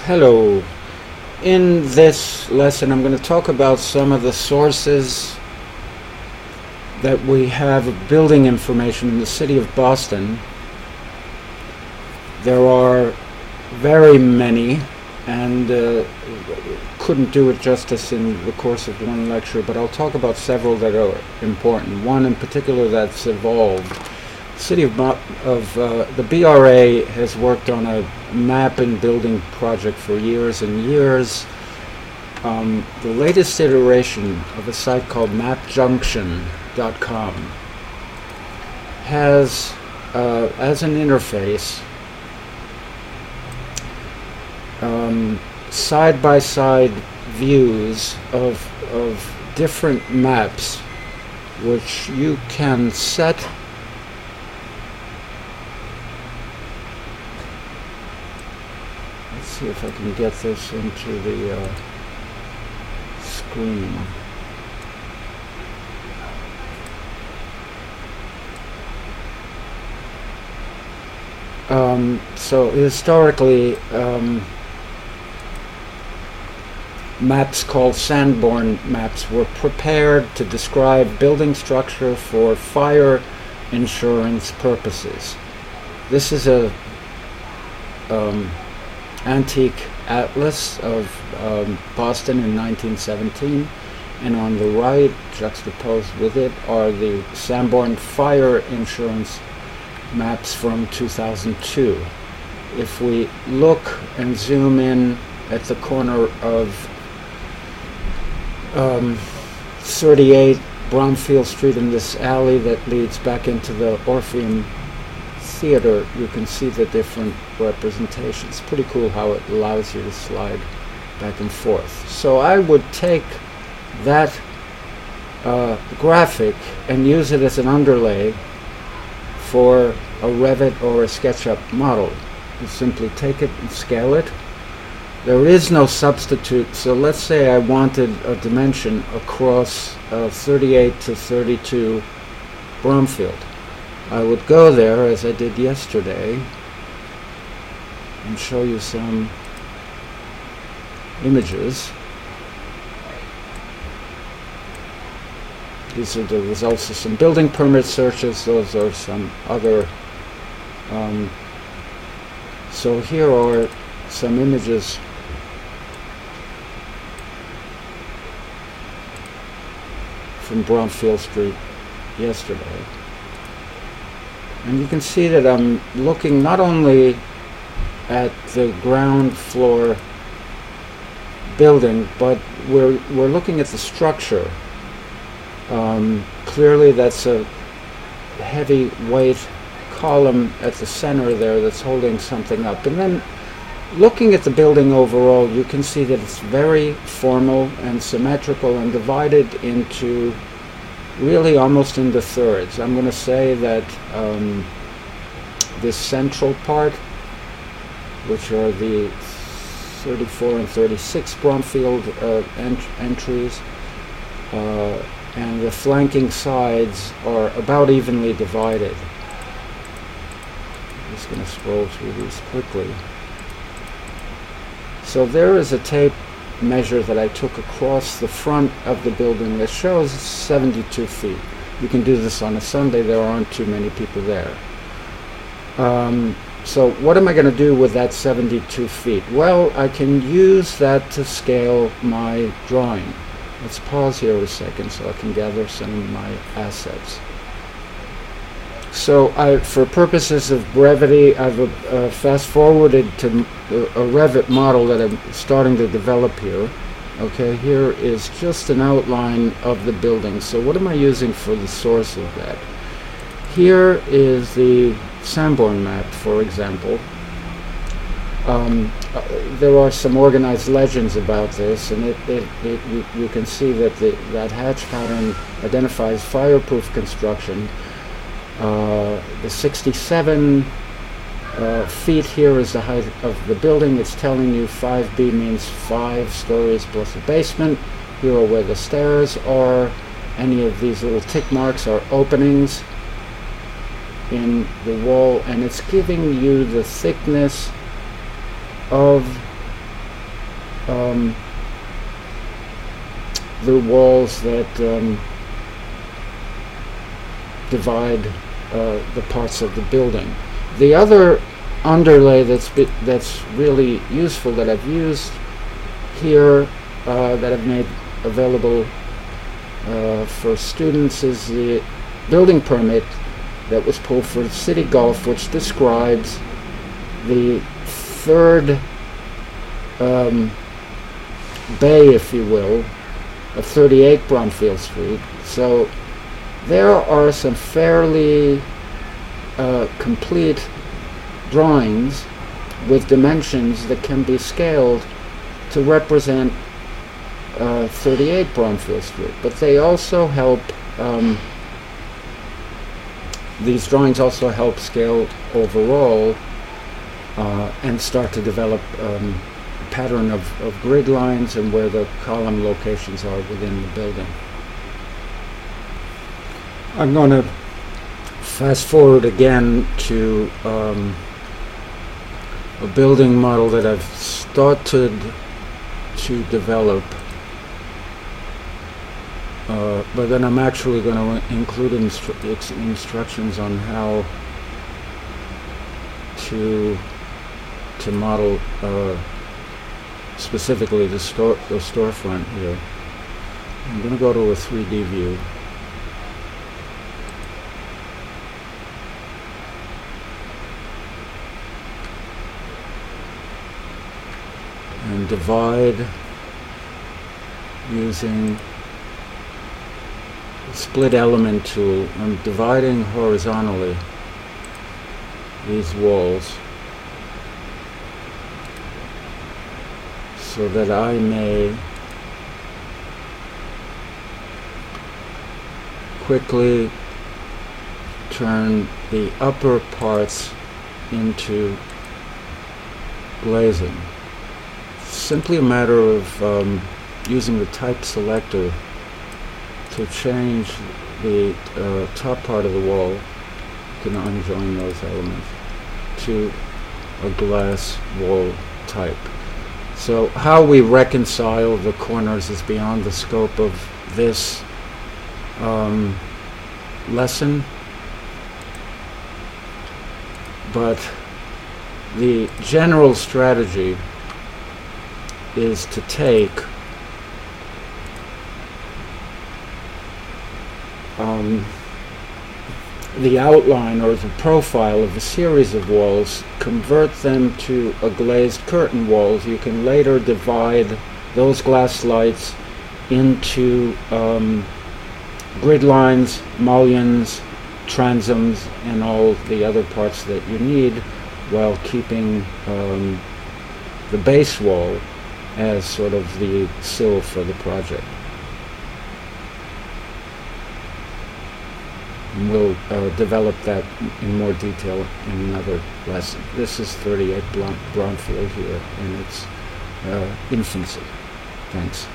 Hello. In this lesson I'm going to talk about some of the sources that we have of building information in the city of Boston. There are very many, and couldn't do it justice in the course of one lecture, but I'll talk about several that are important. One in particular that's evolved. The city of the BRA has worked on a map and building project for years and years. The latest iteration of a site called mapjunction.com has as an interface side-by-side views of different maps which you can set see if I can get this into the screen. So historically, maps called Sanborn maps were prepared to describe building structure for fire insurance purposes. This is a antique atlas of Boston in 1917, and on the right, juxtaposed with it, are the Sanborn fire insurance maps from 2002. If we look and zoom in at the corner of 38 Bromfield Street in this alley that leads back into the Orpheum Theater, you can see the different representations. Pretty cool how it allows you to slide back and forth. So I would take that graphic and use it as an underlay for a Revit or a SketchUp model. You simply take it and scale it. There is no substitute, so let's say I wanted a dimension across 38 to 32 Bromfield. I would go there, as I did yesterday, and show you some images. These are the results of some building permit searches. Those are some other. So here are some images from Bromfield Street yesterday. And you can see that I'm looking not only at the ground floor building, but we're looking at the structure. Clearly that's a heavy weight column at the center there that's holding something up. And then looking at the building overall, you can see that it's very formal and symmetrical and divided into really almost into thirds. I'm going to say that this central part, which are the 34 and 36 Bromfield entries, and the flanking sides are about evenly divided. I'm just going to scroll through these quickly. So there is a tape measure that I took across the front of the building that shows 72 feet. You can do this on a Sunday. There aren't too many people there. So what am I going to do with that 72 feet? Well, I can use that to scale my drawing. Let's pause here a second so I can gather some of my assets. So for purposes of brevity, I've fast-forwarded to a Revit model that I'm starting to develop here. Okay, here is just an outline of the building. So what am I using for the source of that? Here is the Sanborn map, for example. There are some organized legends about this, and you can see that that hatch pattern identifies fireproof construction. The 67 feet here is the height of the building. It's telling you 5B means 5 stories plus a basement. Here are where the stairs are. Any of these little tick marks are openings in the wall, and it's giving you the thickness of the walls that divide the parts of the building. The other underlay that's really useful that I've used here, that I've made available for students, is the building permit that was pulled for City Golf, which describes the third bay, if you will, of 38 Bromfield Street. So there are some fairly complete drawings with dimensions that can be scaled to represent 38 Bromfield Street. But they also help, these drawings also help scale overall and start to develop a pattern of grid lines and where the column locations are within the building. I'm going to fast forward again to a building model that I've started to develop, but then I'm actually going to include instructions on how to model specifically the storefront here. I'm going to go to a 3D view. And divide using the split element tool. I'm dividing horizontally these walls so that I may quickly turn the upper parts into glazing. Simply a matter of using the type selector to change the top part of the wall. You can unjoin those elements to a glass wall type. So how we reconcile the corners is beyond the scope of this lesson, but the general strategy is to take the outline or the profile of a series of walls, convert them to a glazed curtain walls. You can later divide those glass lights into grid lines, mullions, transoms, and all the other parts that you need, while keeping the base wall as sort of the sill for the project. And we'll develop that in more detail in another lesson. This is 38 Bromfield here in its infancy. Thanks.